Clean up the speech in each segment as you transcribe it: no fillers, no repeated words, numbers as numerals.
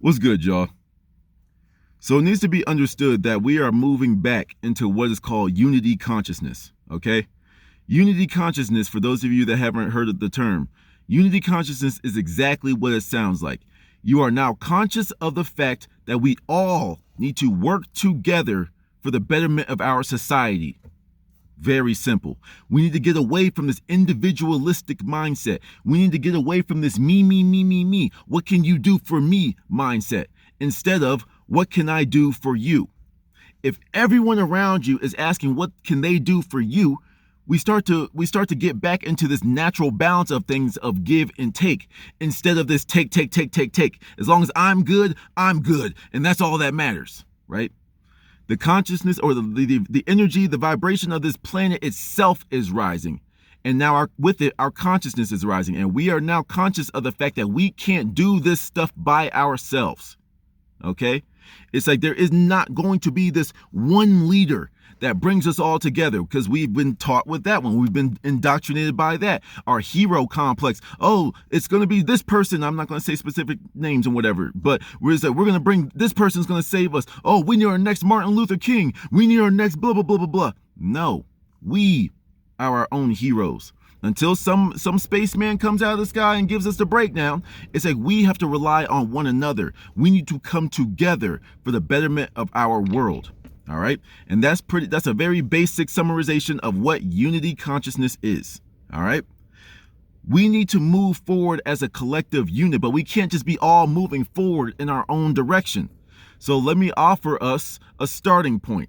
What's good, y'all? So it needs to be understood that we are moving back into what is called unity consciousness, okay? Unity consciousness, for those of you that haven't heard of the term, unity consciousness is exactly what it sounds like. You are now conscious of the fact that we all need to work together for the betterment of our society. Very simple. We need to get away from this individualistic mindset. We need to get away from this me. What can you do for me mindset instead of what can I do for you? If everyone around you is asking what can they do for you, we start to get back into this natural balance of things of give and take instead of this take. As long as I'm good, and that's all that matters, right? The consciousness or the energy, the vibration of this planet itself is rising. And now with it, our consciousness is rising. And we are now conscious of the fact that we can't do this stuff by ourselves. Okay? It's like there is not going to be this one leader that brings us all together because we've been taught with that one. We've been indoctrinated by that. Our hero complex. Oh, it's going to be this person. I'm not going to say specific names and whatever, but we're going to bring this person's going to save us. Oh, we need our next Martin Luther King. We need our next blah, blah, blah, blah, blah. No, we are our own heroes. Until some spaceman comes out of the sky and gives us the breakdown, it's like we have to rely on one another. We need to come together for the betterment of our world. All right. And that's a very basic summarization of what unity consciousness is. All right. We need to move forward as a collective unit, but we can't just be all moving forward in our own direction. So let me offer us a starting point.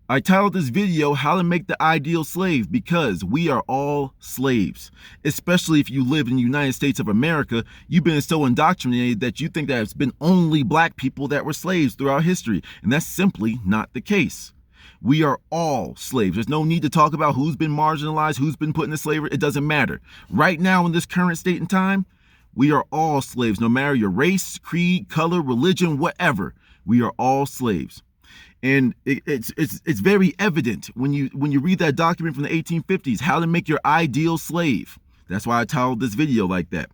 I titled this video, How to Make the Ideal Slave, because we are all slaves. Especially if you live in the United States of America, you've been so indoctrinated that you think that it's been only black people that were slaves throughout history. And that's simply not the case. We are all slaves. There's no need to talk about who's been marginalized, who's been put into slavery. It doesn't matter. Right now in this current state and time, we are all slaves, no matter your race, creed, color, religion, whatever. We are all slaves. And it's very evident when you read that document from the 1850s, How to Make Your Ideal Slave. That's why I titled this video like that.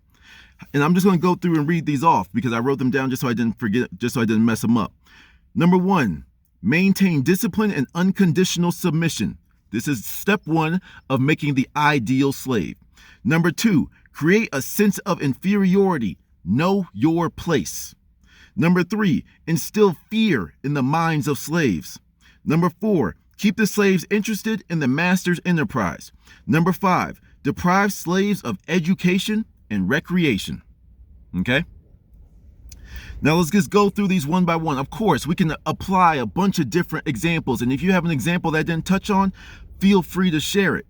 And I'm just going to go through and read these off because I wrote them down just so I didn't forget, just so I didn't mess them up. Number 1, maintain discipline and unconditional submission. This is step 1 of making the ideal slave. Number 2, create a sense of inferiority. Know your place. Number 3, instill fear in the minds of slaves. Number 4, keep the slaves interested in the master's enterprise. Number 5, deprive slaves of education and recreation. Okay? Now let's just go through these one by one. Of course, we can apply a bunch of different examples. And if you have an example that I didn't touch on, feel free to share it.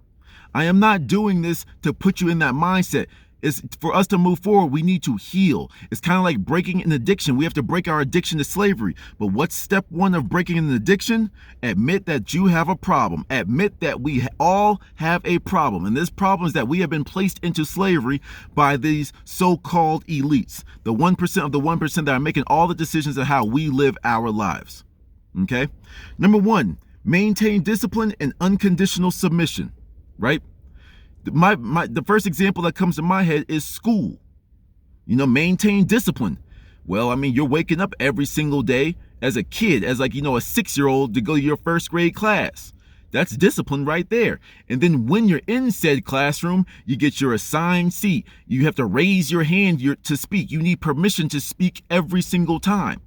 I am not doing this to put you in that mindset. It's for us to move forward, we need to heal. It's kind of like breaking an addiction. We have to break our addiction to slavery. But what's step 1 of breaking an addiction? Admit that you have a problem. Admit that we all have a problem. And this problem is that we have been placed into slavery by these so-called elites. The 1% of the 1% that are making all the decisions of how we live our lives. Okay? Number 1, maintain discipline and unconditional submission. Right? The first example that comes to my head is school. Maintain discipline. Well, I mean, you're waking up every single day as a kid, as like, a 6-year-old to go to your first grade class. That's discipline right there. And then when you're in said classroom, you get your assigned seat. You have to raise your hand to speak. You need permission to speak every single time.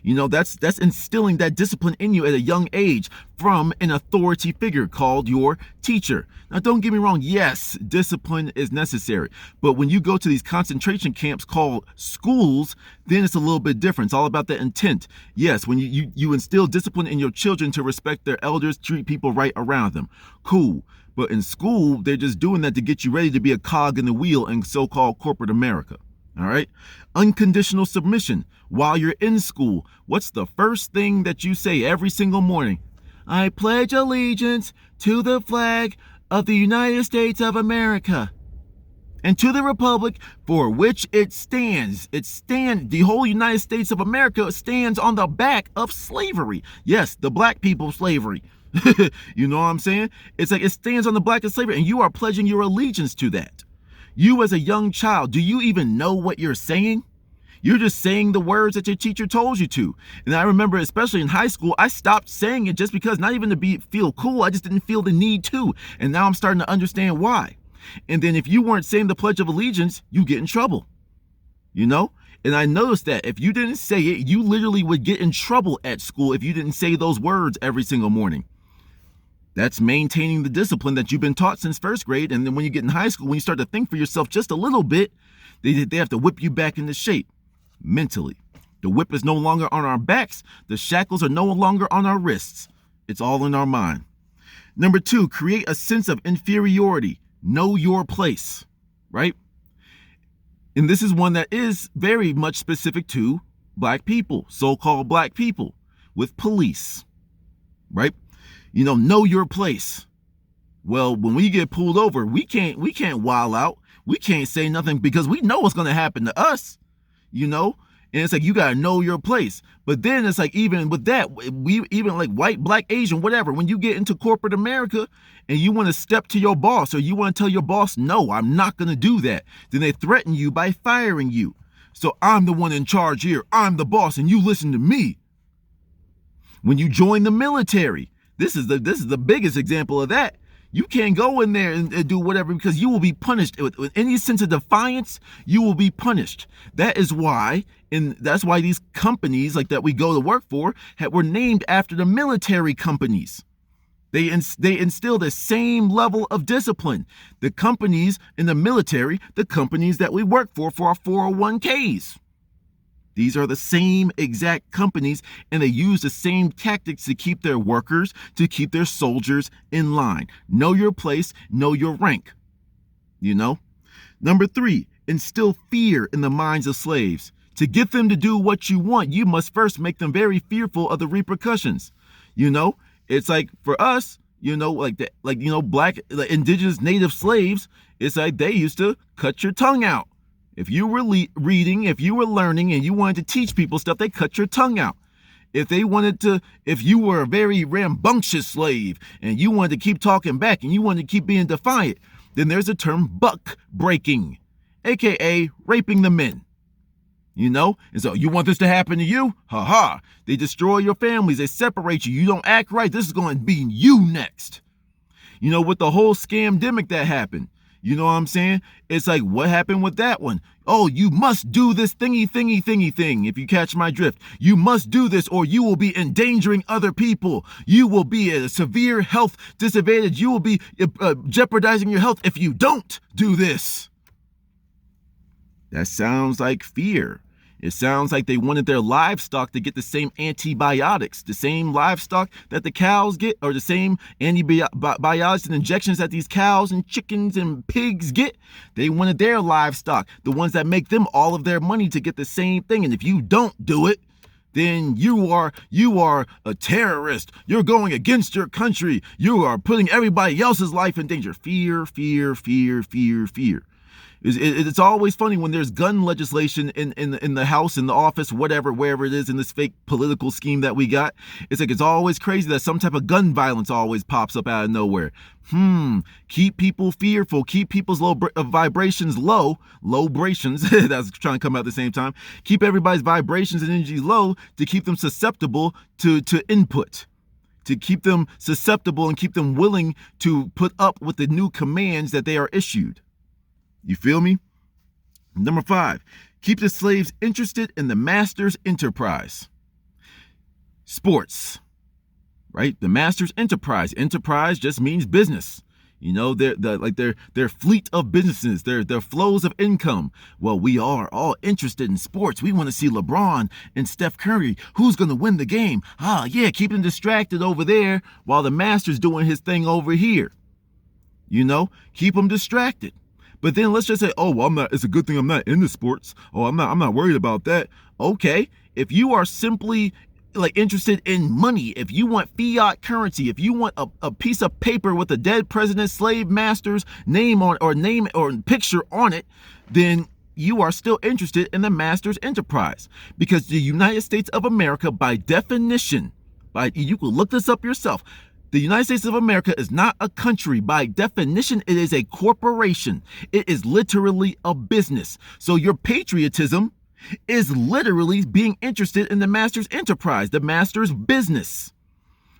That's instilling that discipline in you at a young age from an authority figure called your teacher. Now, don't get me wrong. Yes, discipline is necessary. But when you go to these concentration camps called schools, then it's a little bit different. It's all about the intent. Yes, when you instill discipline in your children to respect their elders, treat people right around them. Cool. But in school, they're just doing that to get you ready to be a cog in the wheel in so-called corporate America. All right. Unconditional submission. While you're in school, what's the first thing that you say every single morning? I pledge allegiance to the flag of the United States of America and to the republic for which it stands. The whole United States of America stands on the back of slavery. Yes, the black people's slavery. You know what I'm saying? It's like it stands on the back of slavery and you are pledging your allegiance to that. You as a young child, do you even know what you're saying? You're just saying the words that your teacher told you to. And I remember, especially in high school, I stopped saying it just because, not even to feel cool, I just didn't feel the need to. And now I'm starting to understand why. And then if you weren't saying the Pledge of Allegiance, you get in trouble, you know? And I noticed that if you didn't say it, you literally would get in trouble at school if you didn't say those words every single morning. That's maintaining the discipline that you've been taught since first grade. And then when you get in high school, when you start to think for yourself just a little bit, they have to whip you back into shape mentally. The whip is no longer on our backs. The shackles are no longer on our wrists. It's all in our mind. Number 2, create a sense of inferiority. Know your place, right? And this is one that is very much specific to black people, so-called black people, with police, right? You know your place. Well, when we get pulled over, we can't wild out. We can't say nothing because we know what's going to happen to us, you know? And it's like, you got to know your place. But then it's like, even with that, we even like white, black, Asian, whatever, when you get into corporate America and you want to step to your boss, or you want to tell your boss, no, I'm not going to do that, then they threaten you by firing you. So I'm the one in charge here. I'm the boss and you listen to me. When you join the military, this is the biggest example of that. You can't go in there and do whatever, because you will be punished. With any sense of defiance, you will be punished. That is why, and that's why these companies like that we go to work for were named after the military companies. They instill the same level of discipline. The companies in the military, the companies that we work for our 401ks. These are the same exact companies, and they use the same tactics to keep their workers, to keep their soldiers in line. Know your place, know your rank, you know? Number 3, instill fear in the minds of slaves. To get them to do what you want, you must first make them very fearful of the repercussions. You know, it's like for us, you know, black, indigenous native slaves, it's like they used to cut your tongue out. If you were reading, if you were learning, and you wanted to teach people stuff, they cut your tongue out. If you were a very rambunctious slave and you wanted to keep talking back and you wanted to keep being defiant, then there's a term buck breaking, aka raping the men. You know? And so, you want this to happen to you? Ha ha. They destroy your families. They separate you. You don't act right. This is going to be you next. You know, with the whole scamdemic that happened. You know what I'm saying? It's like, what happened with that one? Oh, you must do this thingy thing, if you catch my drift. You must do this or you will be endangering other people. You will be at a severe health disadvantage. You will be jeopardizing your health if you don't do this. That sounds like fear. It sounds like they wanted their livestock to get the same antibiotics, the same livestock that the cows get, or the same antibiotics and injections that these cows and chickens and pigs get. They wanted their livestock, the ones that make them all of their money, to get the same thing. And if you don't do it, then you are a terrorist. You're going against your country. You are putting everybody else's life in danger. Fear, fear, fear, fear, fear. It's always funny when there's gun legislation in the House, in the office, whatever, wherever it is in this fake political scheme that we got. It's like, it's always crazy that some type of gun violence always pops up out of nowhere. Keep people fearful. Keep people's vibrations low. Low-brations. That's trying to come out at the same time. Keep everybody's vibrations and energy low to keep them susceptible to input. To keep them susceptible and keep them willing to put up with the new commands that they are issued. You feel me? Number 5, keep the slaves interested in the master's enterprise. Sports, right? The master's enterprise. Enterprise just means business. You know, their fleet of businesses, their flows of income. Well, we are all interested in sports. We want to see LeBron and Steph Curry. Who's going to win the game? Yeah, keep them distracted over there while the master's doing his thing over here. You know, keep them distracted. But then let's just say, oh, well, it's a good thing I'm not into sports. Oh, I'm not worried about that. Okay. If you are simply interested in money, if you want fiat currency, if you want a piece of paper with a dead president's slave master's name on, or picture on it, then you are still interested in the master's enterprise. Because the United States of America, by definition, you can look this up yourself, the United States of America is not a country. By definition, it is a corporation. It is literally a business. So your patriotism is literally being interested in the master's enterprise, the master's business.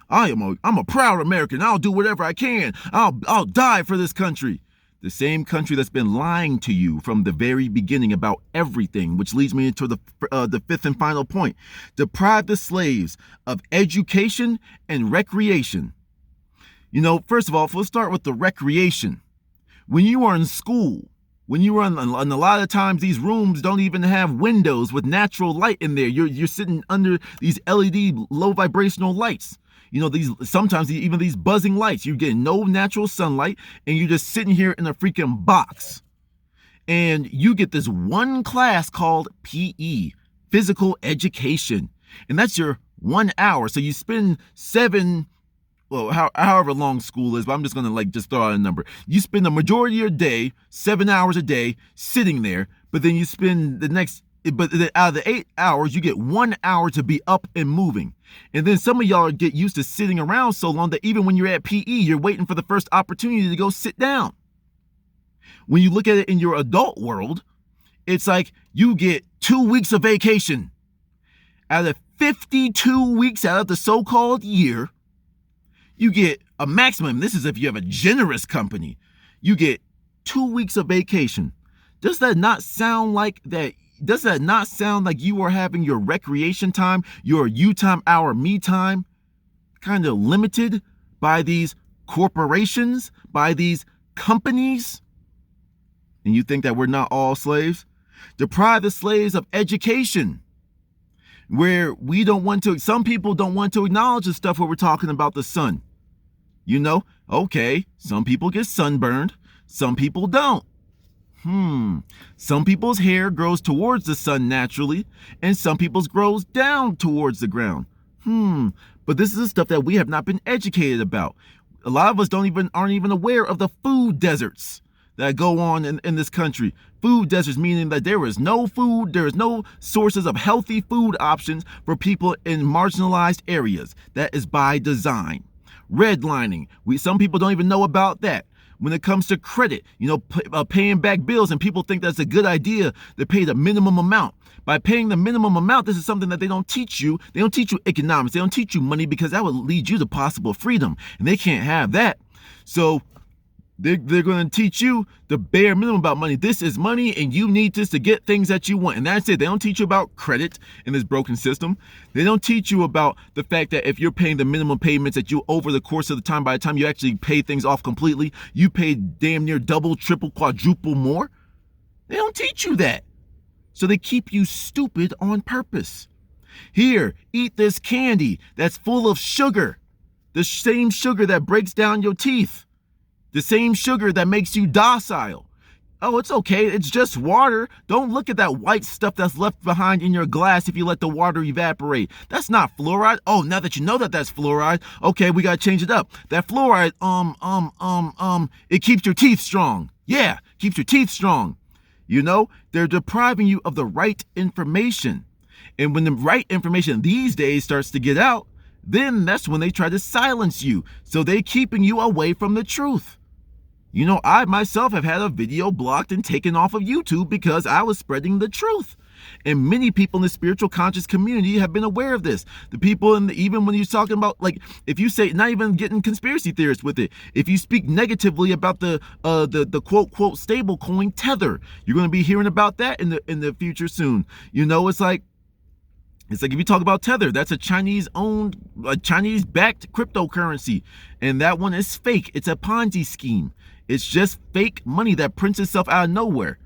I'm a proud American. I'll do whatever I can. I'll die for this country. The same country that's been lying to you from the very beginning about everything, which leads me into the fifth and final point. Deprive the slaves of education and recreation. First of all, let's start with the recreation. When you are in school, when you are and a lot of times these rooms don't even have windows with natural light in there. You're sitting under these LED low vibrational lights. Sometimes even these buzzing lights, you're getting no natural sunlight and you're just sitting here in a freaking box. And you get this one class called PE, physical education. And that's your 1 hour. So you spend however long school is, but I'm just going to just throw out a number. You spend the majority of your day, 7 hours a day, sitting there, but then you spend out of the 8 hours, you get 1 hour to be up and moving. And then some of y'all get used to sitting around so long that even when you're at PE, you're waiting for the first opportunity to go sit down. When you look at it in your adult world, it's like you get 2 weeks of vacation. Out of 52 weeks out of the so-called year, you get a maximum. This is if you have a generous company. You get 2 weeks of vacation. Does that not sound like that? Does that not sound like you are having your recreation time, your you time, our me time, kind of limited by these corporations, by these companies? And you think that we're not all slaves? Deprive the slaves of education, where some people don't want to acknowledge the stuff where we're talking about the sun. Okay, some people get sunburned, some people don't. Some people's hair grows towards the sun naturally, and some people's grows down towards the ground. But this is the stuff that we have not been educated about. A lot of us aren't even aware of the food deserts that go on in this country. Food deserts, meaning that there is no food, there is no sources of healthy food options for people in marginalized areas. That is by design. Redlining. Some people don't even know about that. When it comes to credit, paying back bills, and people think that's a good idea to pay the minimum amount. By paying the minimum amount, this is something that they don't teach you. They don't teach you economics. They don't teach you money, because that would lead you to possible freedom, and they can't have that. So they're going to teach you the bare minimum about money. This is money, and you need this to get things that you want. And that's it. They don't teach you about credit in this broken system. They don't teach you about the fact that if you're paying the minimum payments that you over the course of the time, by the time you actually pay things off completely, you pay damn near double, triple, quadruple more. They don't teach you that. So they keep you stupid on purpose. Here, eat this candy that's full of sugar. The same sugar that breaks down your teeth. The same sugar that makes you docile. Oh, it's okay. It's just water. Don't look at that white stuff that's left behind in your glass if you let the water evaporate. That's not fluoride. Oh, now that you know that that's fluoride, okay, we got to change it up. That fluoride, it keeps your teeth strong. Yeah, keeps your teeth strong. They're depriving you of the right information. And when the right information these days starts to get out, then that's when they try to silence you. So they're keeping you away from the truth. I myself have had a video blocked and taken off of YouTube because I was spreading the truth. And many people in the spiritual conscious community have been aware of this. The people even when you're talking about, if you say, not even getting conspiracy theorists with it, if you speak negatively about the quote stable coin Tether, you're going to be hearing about that in the future soon. It's like if you talk about Tether, that's a Chinese-backed cryptocurrency. And that one is fake. It's a Ponzi scheme. It's just fake money that prints itself out of nowhere.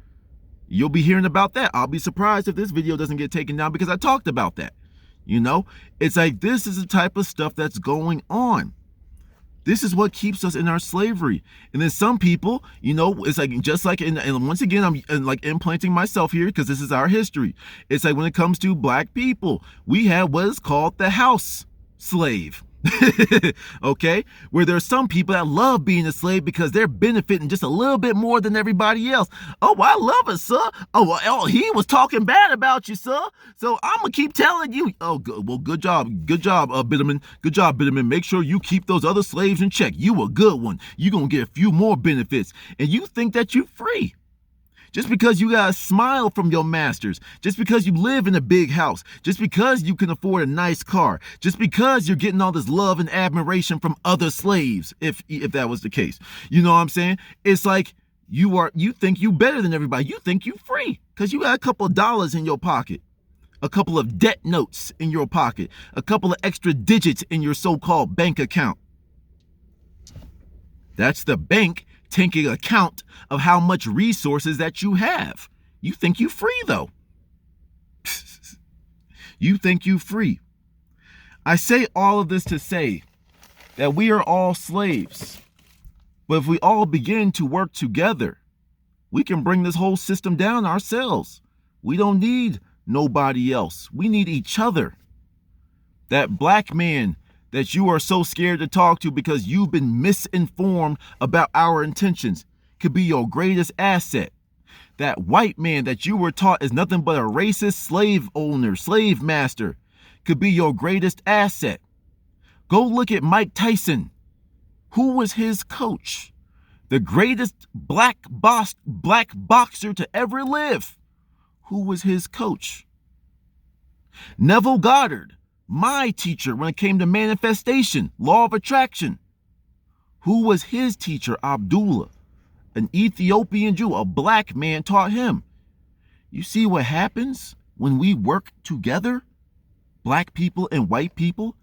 You'll be hearing about that. I'll be surprised if this video doesn't get taken down, because I talked about that. It's like, this is the type of stuff that's going on. This is what keeps us in our slavery. And then some people, it's like, just like, and once again, I'm implanting myself here because this is our history. It's like when it comes to black people, we have what is called the house slave. Okay, where there's some people that love being a slave because they're benefiting just a little bit more than everybody else. Oh, I love it, sir. Oh, he was talking bad about you, sir. So I'm gonna keep telling you. Oh, good job, Bitterman. Good job, Bitterman. Make sure you keep those other slaves in check. You a good one. You gonna get a few more benefits, and you think that you're free. Just because you got a smile from your masters, just because you live in a big house, just because you can afford a nice car, just because you're getting all this love and admiration from other slaves, if that was the case. You know what I'm saying? It's like you think you better than everybody. You think you free because you got a couple of dollars in your pocket, a couple of debt notes in your pocket, a couple of extra digits in your so-called bank account. That's the bank taking account of how much resources that you have. You think you free though. You think you free. I say all of this to say that we are all slaves. But if we all begin to work together, we can bring this whole system down ourselves. We don't need nobody else. We need each other. That black man that you are so scared to talk to because you've been misinformed about our intentions could be your greatest asset. That white man that you were taught is nothing but a racist slave owner, slave master, could be your greatest asset. Go look at Mike Tyson. Who was his coach? The greatest black boxer to ever live. Who was his coach? Neville Goddard, my teacher when it came to manifestation, law of attraction. Who was his teacher? Abdullah, an Ethiopian Jew, a black man taught him. You see what happens when we work together? Black people and white people.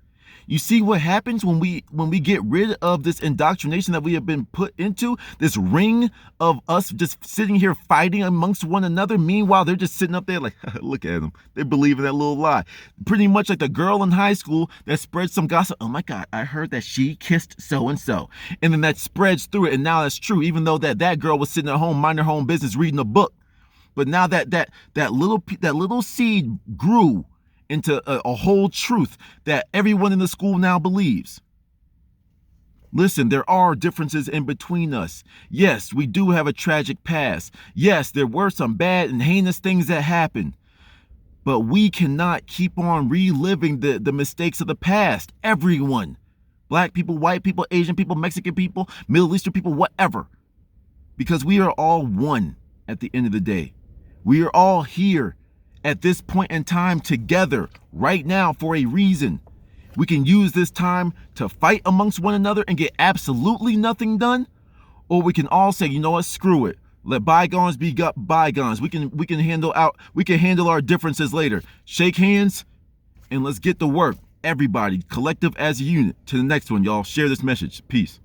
You see what happens when we get rid of this indoctrination that we have been put into, this ring of us just sitting here fighting amongst one another. Meanwhile, they're just sitting up there like, look at them. They believe in that little lie. Pretty much like the girl in high school that spreads some gossip. Oh my God, I heard that she kissed so-and-so. And then that spreads through it. And now that's true, even though that girl was sitting at home, minding her own business, reading a book. But now that little seed grew into a whole truth that everyone in the school now believes. Listen, there are differences in between us. Yes, we do have a tragic past. Yes, there were some bad and heinous things that happened. But we cannot keep on reliving the mistakes of the past. Everyone. Black people, white people, Asian people, Mexican people, Middle Eastern people, whatever. Because we are all one at the end of the day. We are all here at this point in time together right now for a reason. We can use this time to fight amongst one another and get absolutely nothing done, or we can all say, you know what, screw it. Let bygones be bygones. We can handle our differences later. Shake hands and let's get to work. Everybody, collective as a unit. To the next one, y'all. Share this message. Peace.